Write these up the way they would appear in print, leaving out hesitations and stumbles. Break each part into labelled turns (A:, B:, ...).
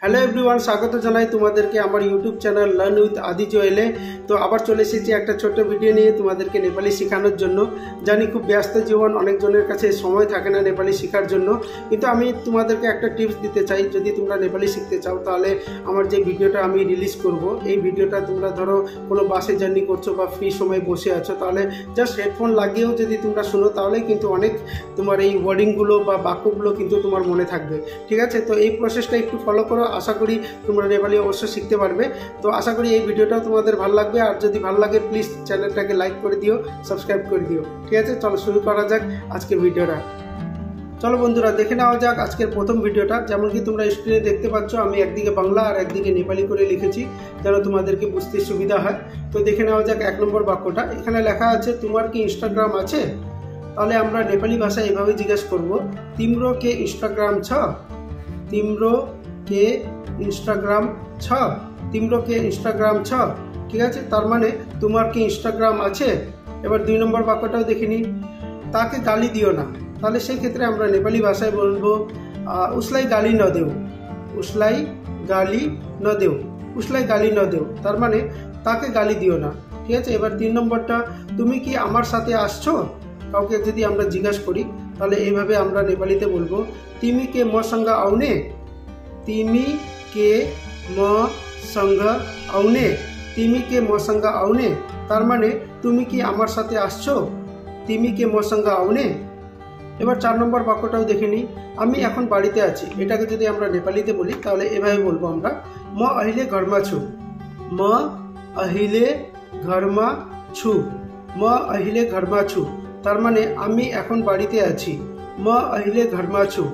A: Hello everyone, স্বাগত জানাই তোমাদেরকে আমার ইউটিউব চ্যানেল লার্ন উইথ আদি জয়েলে। তো আবার চলে এসেছি একটা ছোট্ট ভিডিও নিয়ে তোমাদেরকে নেপালি শেখানোর জন্য। জানি খুব ব্যস্ত জীবন, অনেকজনের কাছে সময় থাকে না নেপালি শেখার জন্য, কিন্তু আমি তোমাদেরকে একটা টিপস দিতে চাই। যদি তোমরা নেপালি শিখতে চাও তাহলে আমার যে ভিডিওটা আমি রিলিজ করব, এই ভিডিওটা তোমরা ধরো কোনো বাসে জার্নি করছো বা ফ্রি সময় বসে আছো, তাহলে জাস্ট হেডফোন লাগিয়েও যদি তোমরা শোনো তাহলে কিন্তু অনেক তোমার এই ওয়ার্ডিংগুলো বা বাক্যগুলো কিন্তু তোমার মনে থাকবে। ঠিক আছে, তো এই প্রসেসটা একটু ফলো করো, আশা করি তোমরা নেপালি অবশ্যই শিখতে পারবে। তো আশা করি এই ভিডিওটাও তোমাদের ভালো লাগবে, আর যদি ভালো লাগে প্লিজ চ্যানেলটাকে লাইক করে দিও, সাবস্ক্রাইব করে দিও। ঠিক আছে, চলো শুরু করা যাক আজকের ভিডিওটা। চলো বন্ধুরা, দেখে নেওয়া যাক আজকের প্রথম ভিডিওটা। যেমন কি তোমরা স্ক্রিনে দেখতে পাচ্ছ, আমি একদিকে বাংলা আর একদিকে নেপালি করে লিখেছি যেন তোমাদেরকে বুঝতে সুবিধা হয়। তো দেখে নেওয়া যাক 1 নম্বর বাক্যটা। এখানে লেখা আছে, তোমার কি ইনস্টাগ্রাম আছে? তাহলে আমরা নেপালি ভাষায় এভাবে জিজ্ঞাসা করব, তিम्रो के ইনস্টাগ্রাম छ? তিम्रो के ইনস্টাগ্রাম ছ? তিम्रो के ইনস্টাগ্রাম ছ? ঠিক আছে, তার মানে তোমার কি ইনস্টাগ্রাম আছে। এবার 2 নম্বর বাক্যটাও দেখে নিই, তাকে গালি দিও না। তাহলে সেই ক্ষেত্রে আমরা নেপালি ভাষায় বলবো, उसलाई गाली न देऊ। उसलाई गाली न देऊ। उसलाई गाली न देऊ, তার মানে তাকে গালি দিও না। ঠিক আছে, এবার 3 নম্বরটা, তুমি কি আমার সাথে আসছো? কাউকে যদি আমরা জিজ্ঞাসা করি তাহলে এইভাবে আমরা নেপালিতে বলবো, तिमी के मसँग आउने? तिमी के मसँग आउने? तिमी के मसँग आउने, তার মানে তুমি কি আমার সাথে আসছো? तिमी के मसँग आउने। এবার 4 নম্বর বাক্যটাও দেখে নিই, আমি এখন বাড়িতে আছি। এটাকে যদি আমরা নেপালিতে বলি তাহলে এভাবে বলবো আমরা, म अहिले घरमा छु। म अहिले घरमा छु। म अहिले घरमा छु, তার মানে আমি এখন বাড়িতে আছি। म अहिले घरमा छु।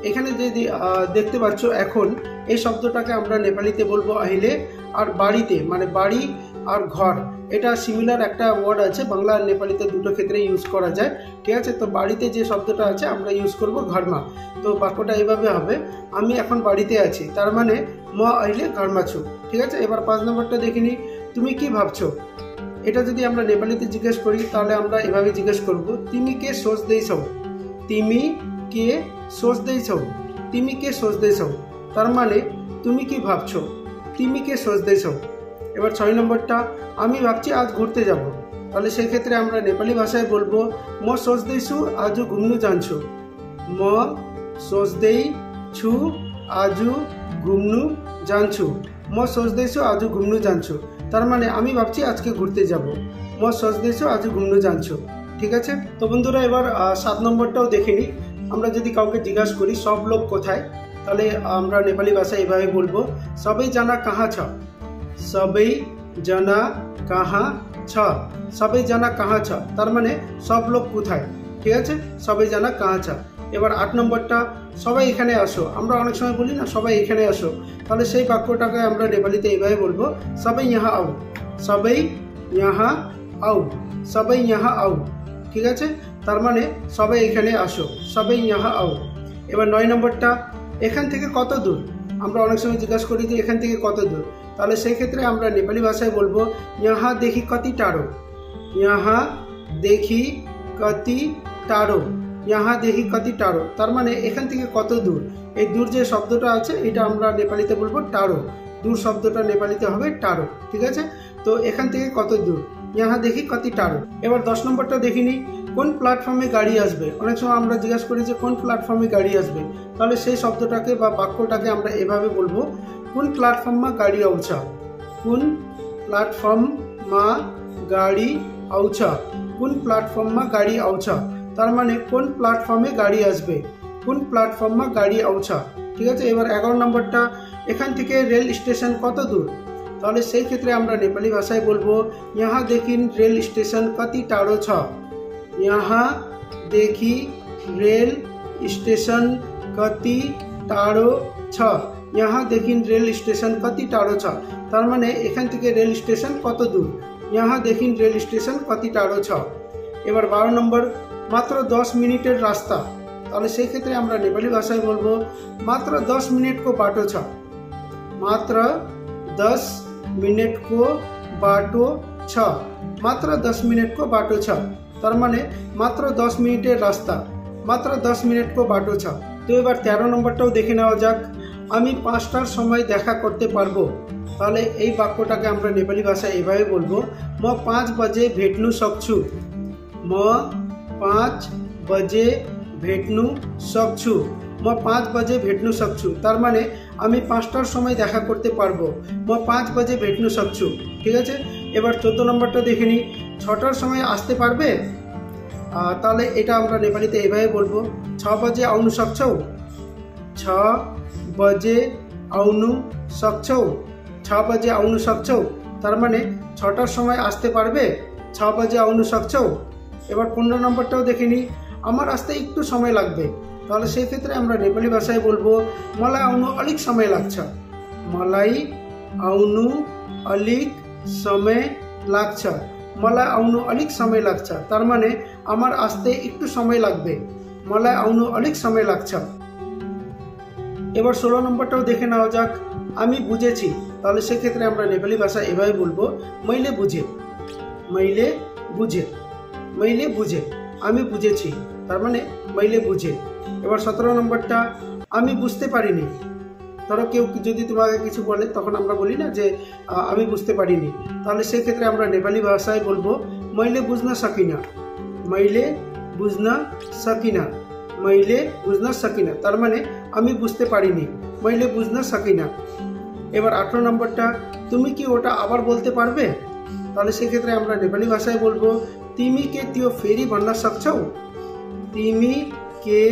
A: এখানে যদি দেখতে পাচ্ছ, এখন এই শব্দটাকে আমরা নেপালিতে বলবো अहिले, আর বাড়িতে মানে বাড়ি আর ঘর, এটা সিমিলার একটা ওয়ার্ড আছে, বাংলা আর নেপালিতে দুটো ক্ষেত্রে ইউজ করা যায়। ঠিক আছে, তো বাড়িতে যে শব্দটা আছে আমরা ইউজ করব ঘরমা। তো বাক্যটা এইভাবে হবে, আমি এখন বাড়িতে আছি, তার মানে म अहिले घरमा छु। ঠিক আছে, এবার 5 নম্বরটা দেখে নিই, তুমি কি ভাবছো? এটা যদি আমরা নেপালিতে জিজ্ঞেস করি তাহলে আমরা এভাবে জিজ্ঞেস করব, तिमी के सोच्दैछौ? तिमी के सोच्दैछौ? तिमी के सोच्दैछौ, তার মানে তুমি কি ভাবছো? तिमी के सोच्दैछौ। এবার 6 নম্বরটা, আমি ভাবছি আজ ঘুরতে যাব। তাহলে সেই ক্ষেত্রে আমরা নেপালি ভাষায় বলবো, म सोच्दैछु आज घुम्नु जान्छु। म सोच्दैछु आज घुम्नु जान्छु। म सोच्दैछु आज घुम्नु जान्छु, তার মানে আমি ভাবছি আজকে ঘুরতে যাব। म सोच्दैछु आज घुम्नु जान्छु। ঠিক আছে, তো বন্ধুরা এবার 7 নম্বরটাও দেখে নিই। আমরা যদি কাউকে জিজ্ঞাসা করি সব লোক কোথায়, তাহলে আমরা নেপালি ভাষায় এভাবে বলবো, সবাই জানা কাহা ছ? সবাই জানা কাহা ছ। সবাই জানা কাহা ছ, তার মানে সব লোক কোথায়। ঠিক আছে, সবাই জানা কাহা ছ। এবার 8 নম্বরটা, সবাই এখানে আসো। আমরা অনেক সময় বলি না, সবাই এখানে আসো, তাহলে সেই বাক্যটাকে আমরা নেপালিতে এইভাবে বলবো, সবাই ইহা আও। সবাই ইহা আও। সবাই ইহা আও। ঠিক আছে, তার মানে সবাই এখানে আসো, সবাই ইহা আও। এবার 9 নম্বরটা, এখান থেকে কত দূর? আমরা অনেক সময় জিজ্ঞাসা করি যে এখান থেকে কত দূর, তাহলে সেই ক্ষেত্রে আমরা নেপালি ভাষায় বলবো, ইহা দেখি কতি টাড়ো। ইহা দেখি কতি টাড়ো। ইহা দেখি কতি টাড়ো, তার মানে এখান থেকে কত দূর। এই দূর যে শব্দটা আছে এটা আমরা নেপালিতে বলবো টাড়ো। দূর শব্দটা নেপালিতে হবে টাড়ো। ঠিক আছে, তো এখান থেকে কত দূর, ইহা দেখি কতি টাড়ো। এবার 10 নম্বরটা দেখে নিই, কোন প্ল্যাটফর্মে গাড়ি আসবে? অনেক সময় আমরা জিজ্ঞাসা করি যে কোন প্ল্যাটফর্মে গাড়ি আসবে, তাহলে সেই শব্দটাকে বা বাক্যটাকে আমরা এভাবে বলবো, কোন প্ল্যাটফর্মमा গাড়ি आउँछ। কোন প্ল্যাটফর্মमा গাড়ি आउँछ। কোন প্ল্যাটফর্মमा গাড়ি आउँछ, তার মানে কোন প্ল্যাটফর্মে গাড়ি আসবে। কোন প্ল্যাটফর্মमा গাড়ি आउँछ। ঠিক আছে, এবার 11 নম্বরটা, এখান থেকে রেল স্টেশন কত দূর? তাহলে সেই ক্ষেত্রে আমরা নেপালি ভাষায় বলবো, यहाँ देखि रेल स्टेशन कति टाढो छ। यहाँ देखि रेल स्टेशन कति टाढो छ। यहाँ देखि रेल स्टेशन कति टाढो छ, তার মানে এখান থেকে রেল স্টেশন কত দূর। यहाँ देखि रेल स्टेशन कति टाढो छ। এবার 12 নম্বর, মাত্র 10 মিনিটের রাস্তা। তাহলে সেই ক্ষেত্রে আমরা নেপালি ভাষায় বলবো, মাত্র 10 মিনিট को बाटो छ। मात्र 10 मिनट को बाटो छ। मात्र 10 मिनट को बाटो छ, তার মানে মাত্র 10 মিনিটের রাস্তা। মাত্র 10 মিনিট को बाटो छ। তো এবার 13 নম্বরটাও দেখে নেওয়া যাক। আমি 5টার সময় দেখা করতে পারবো। তাহলে এই বাক্যটাকে আমরা নেপালি ভাষায় এভাবে বলবো, म 5 बजे भेट्नु सक्छु। म 5 बजे भेट्नु सक्छु। म 5 बजे भेट्नु सक्छु। তার মানে আমি 5টার সময় দেখা করতে পারবো। म 5 बजे भेट्नु सक्छु। ঠিক আছে। এবার 14 নম্বরটা দেখে নিই, 6টার সময় আসতে পারবে। তাহলে এটা আমরা নেপালিতে এভাবে বলবো, 6 बजे आउनु सक्छौ। 6 बजे आउनु सक्छौ। 6 बजे आउनु सक्छौ। তার মানে 6টার সময় আসতে পারবে। 6 बजे आउनु सक्छौ। এবার 15 নম্বরটাও দেখে নিই, আমার আসতে একটু সময় লাগবে। তাহলে সেই ক্ষেত্রে আমরা নেপালি ভাষায় বলবো, मलाई आउनु अलिक समय लाग्छ। मलाई आउनु अलिक समय लाग्छ। मलाई आउनु अलिक समय लाग्छ। তার মানে আমার আসতে একটু সময় লাগবে। मलाई आउनु अलिक समय लाग्छ। এবার 16 নম্বরটাও দেখে নেওয়া যাক, আমি বুঝেছি। তাহলে সেক্ষেত্রে আমরা নেপালি ভাষা এভাবে বলবো, मैले बुझे। मैले बुझे। मैले बुझे। আমি বুঝেছি। তার মানে मैले बुझे। এবার 17 নম্বরটা, আমি বুঝতে পারিনি। ধরো কেউ যদি তোমাকে কিছু বলে তখন আমরা বলি না যে আমি বুঝতে পারিনি। তাহলে সেক্ষেত্রে আমরা নেপালি ভাষায় বলবো, मैले बुझ्न सकिनँ। मैले बुझ्न सकिनँ। मैले बुझ्न सकिनँ। তার মানে আমি বুঝতে পারিনি। मैले बुझ्न सकिनँ। এবার 18 নম্বরটা, তুমি কি ওটা আবার বলতে পারবে। তাহলে সেক্ষেত্রে আমরা নেপালি ভাষায় বলবো, तिमी के त्यो फेरि भन्न सक्छौ। तिमी के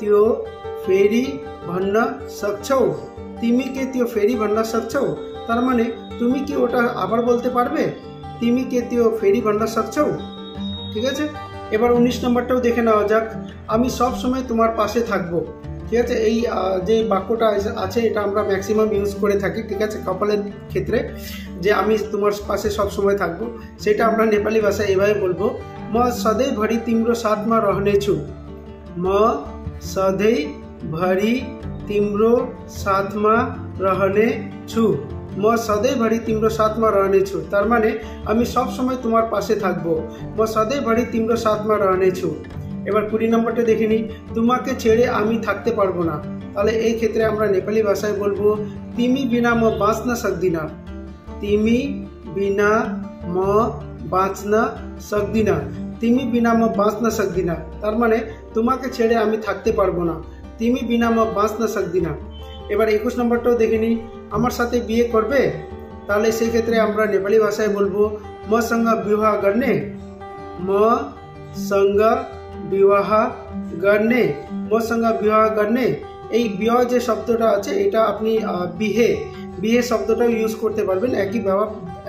A: त्यो फेरि भन्न सक्छौ। तिमी के त्यो फेरि भन्न सक्छौ। তার মানে তুমি কি ওটা আবার বলতে পারবে। तिमी के त्यो फेरि भन्न सक्छौ। ঠিক আছে। এবার 19 নম্বরটাও দেখে নেওয়া যাক, আমি সব সময় তোমার পাশে থাকবো। ঠিক আছে। এই যে বাক্যটা আছে এটা আমরা ম্যাক্সিমাম ইউজ করে থাকি। ঠিক আছে। কপালের ক্ষেত্রে যে আমি তোমার পাশে সব সময় থাকবো, সেটা আমরা নেপালি ভাষায় এভাবে বলবো, म सधैँभरि तिम्रो साथमा रहनेछु। म सधैँभरि तिम्रो साथमा रहनेछु। म सधैँभरि तिम्रो साथमा रहनेछु। তার মানে আমি সব সময় তোমার পাশে থাকবো। म सधैँभरि तिम्रो साथमा रहनेछु। এবার 20 নম্বরটা দেখে নিই, তোমাকে ছেড়ে আমি থাকতে পারবো না। তাহলে এই ক্ষেত্রে আমরা নেপালি ভাষায় বলবো, तिमी बिना म बाँच्न सक्दिनँ। तिमी बिना म बाँच्न सक्दिनँ। तिमी बिना म बाँच्न सक्दिनँ। তার মানে তোমাকে ছেড়ে আমি থাকতে পারবো না। तिमी बिना म बाँच्न सक्दिनँ। এবার 21 নম্বরটাও দেখে নিই, আমার সাথে বিয়ে করবে। তাহলে সেই ক্ষেত্রে আমরা নেপালি ভাষায় বলবো, मसँग विवाह गर्ने। मसँग विवाह गर्ने। मसँग विवाह गर्ने। এই বিবাহ যে শব্দটা আছে এটা আপনি বিহে শব্দটাও ইউজ করতে পারবেন।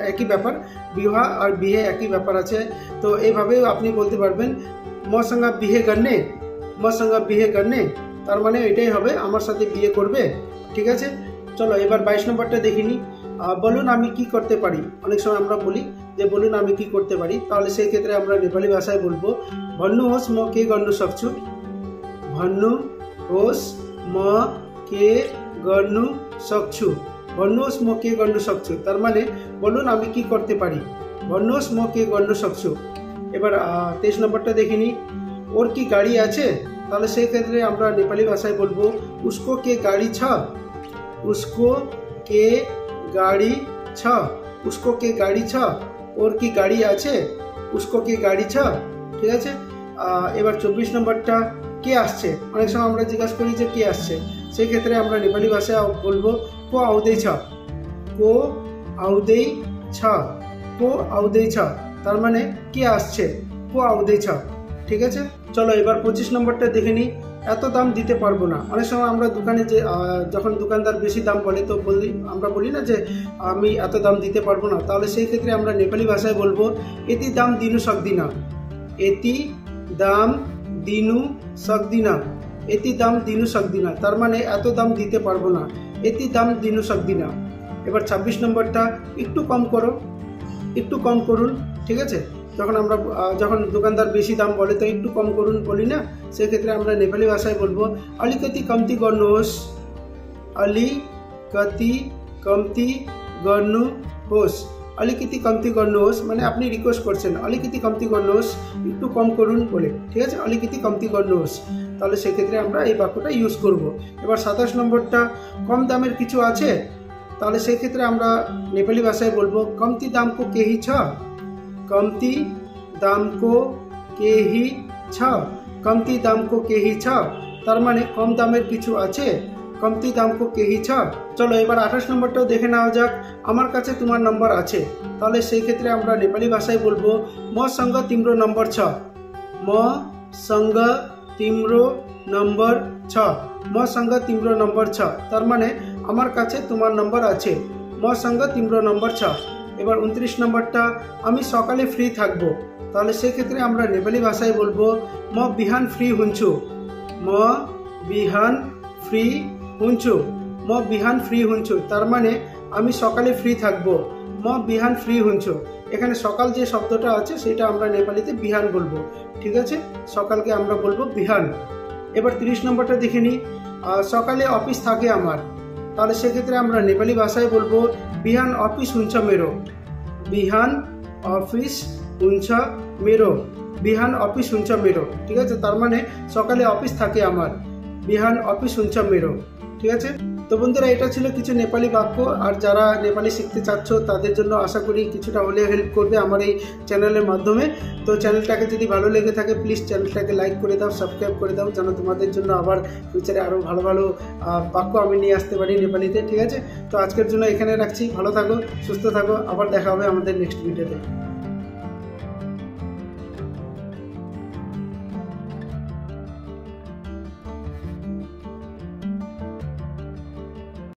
A: একই ব্যাপার, বিবাহ আর বিহে একই ব্যাপার আছে। তো এইভাবেও আপনি বলতে পারবেন, मसँग বিহে गर्ने। मसँग বিহে गर्ने। তার মানে এটাই হবে, আমার সাথে বিয়ে করবে। ঠিক আছে। চলো এবার 22 নম্বরটা দেখিনি, বলুন আমি কি করতে পারি। অনেক সময় আমরা বলি যে বলুন আমি কি করতে পারি। তাহলে সেই ক্ষেত্রে আমরা নেপালি ভাষায় বলবো, भन्नुहोस् म के गर्न सक्छु। भन्नुहोस् म के गर्नु सक्छु। भन्नुहोस् म के गर्नु सक्छु। তার মানে বলুন আমি কি করতে পারি। भन्नुहोस् म के गर्नु सक्छु। এবার 23 নম্বরটা দেখিনি, ওর কি গাড়ি আছে। তাহলে সেই ক্ষেত্রে আমরা নেপালি ভাষায় বলবো, उसको के गाडी छ। उसको के गाडी छ। उसको के गाडी छ। ওর কি গাড়ি আছে। उसको के गाडी छ। ঠিক আছে। এবার 24 নম্বরটা, কে আসছে। অনেক সময় আমরা জিজ্ঞাসা করি যে কে আসছে। সেই ক্ষেত্রে আমরা নেপালি ভাষায় বলবো, को आउँदैछ। को आउँदैछ। को आउँदैछ। তার মানে কে আসছে। को आउँदैछ। ঠিক আছে। চলো এবার 25 নম্বরটা দেখে নিই, এত দাম দিতে পারবো না। অনেক সময় আমরা দোকানে যে যখন দোকানদার বেশি দাম বলে তো আমরা বলি না যে আমি এত দাম দিতে পারবো না। তাহলে সেই ক্ষেত্রে আমরা নেপালি ভাষায় বলবো, यति दाम दिनु सक्दिनँ। यति दाम दिनु सक्दिनँ। यति दाम दिनु सक्दिनँ। তার মানে এত দাম দিতে পারবো না। यति दाम दिनु सक्दिनँ। এবার 26 নম্বরটা, একটু কম করো। একটু কম করুন। ঠিক আছে। যখন দোকানদার বেশি দাম বলে তো একটু কম করুন বলি না, সেক্ষেত্রে আমরা নেপালি ভাষায় বলবো, अलिकति कम्ती गर्नुहोस्। अलिकति कम्ती गर्नुहोस्। अलिकति कम्ती गर्नुहोस् মানে আপনি রিকোয়েস্ট করছেন, अलिकति कम्ती गर्नुहोस्, একটু কম করুন বলে। ঠিক আছে। अलिकति कम्ती गर्नुहोस्। তাহলে সেক্ষেত্রে আমরা এই বাক্যটা ইউজ করব। এবার 27 নম্বরটা, কম দামের কিছু আছে, তাহলে সেক্ষেত্রে আমরা নেপালি ভাষায় বলবো কমতি দামको केही छ, कम्ती दामको केही छ, कम्ती दामको केही छ, তার মানে কম দামের কিছু আছে, কমতি দামको केही छ। চলো এবার 28 নম্বরটাও দেখে নেওয়া যাক, আমার কাছে তোমার নম্বর আছে, তাহলে সেই ক্ষেত্রে আমরা নেপালি ভাষায় বলবো मसँग तिम्रो नम्बर छ, मसँग तिम्रो नम्बर छ, मसँग तिम्रो नम्बर छ, তার মানে আমার কাছে তোমার নম্বর আছে, मसँग तिम्रो नम्बर छ। এবার 29 নম্বরটা, আমি সকালে ফ্রি থাকবো, তাহলে সেক্ষেত্রে আমরা নেপালি ভাষায় বলবো म बिहान फ्री हुन्छु, म बिहान फ्री हुन्छु, म बिहान फ्री हुन्छु, তার মানে আমি সকালে ফ্রি থাকবো, म बिहान फ्री हुन्छु। এখানে সকাল যে শব্দটা আছে সেটা আমরা নেপালিতে বিহান বলবো, ঠিক আছে, সকালকে আমরা বলবো বিহান। এবার 30 নম্বরটা দেখে নিই, সকালে অফিস থাকে আমার, তাহলে সেক্ষেত্রে আমরা নেপালি ভাষায় বলবো বিহান অফিস हुन्छ मेरो, বিহান অফিস हुन्छ मेरो, বিহান অফিস हुन्छ मेरो, ঠিক আছে, তার মানে সকালে অফিস থাকে আমার, বিহান অফিস हुन्छ मेरो, ঠিক আছে। তো বন্ধুরা, এটা ছিল কিছু নেপালি বাক্য, আর যারা নেপালি শিখতে চাচ্ছ তাদের জন্য আশা করি কিছুটা হলে হেল্প করবে আমার এই চ্যানেলের মাধ্যমে। তো চ্যানেলটাকে যদি ভালো লেগে থাকে প্লিজ চ্যানেলটাকে লাইক করে দাও, সাবস্ক্রাইব করে দাও, যেন তোমাদের জন্য আবার ফিউচারে আরও ভালো ভালো বাক্য আমি নিয়ে আসতে পারি নেপালিতে, ঠিক আছে। তো আজকের জন্য এখানে রাখছি, ভালো থাকো, সুস্থ থাকো, আবার দেখা হবে আমাদের নেক্সট ভিডিওতে।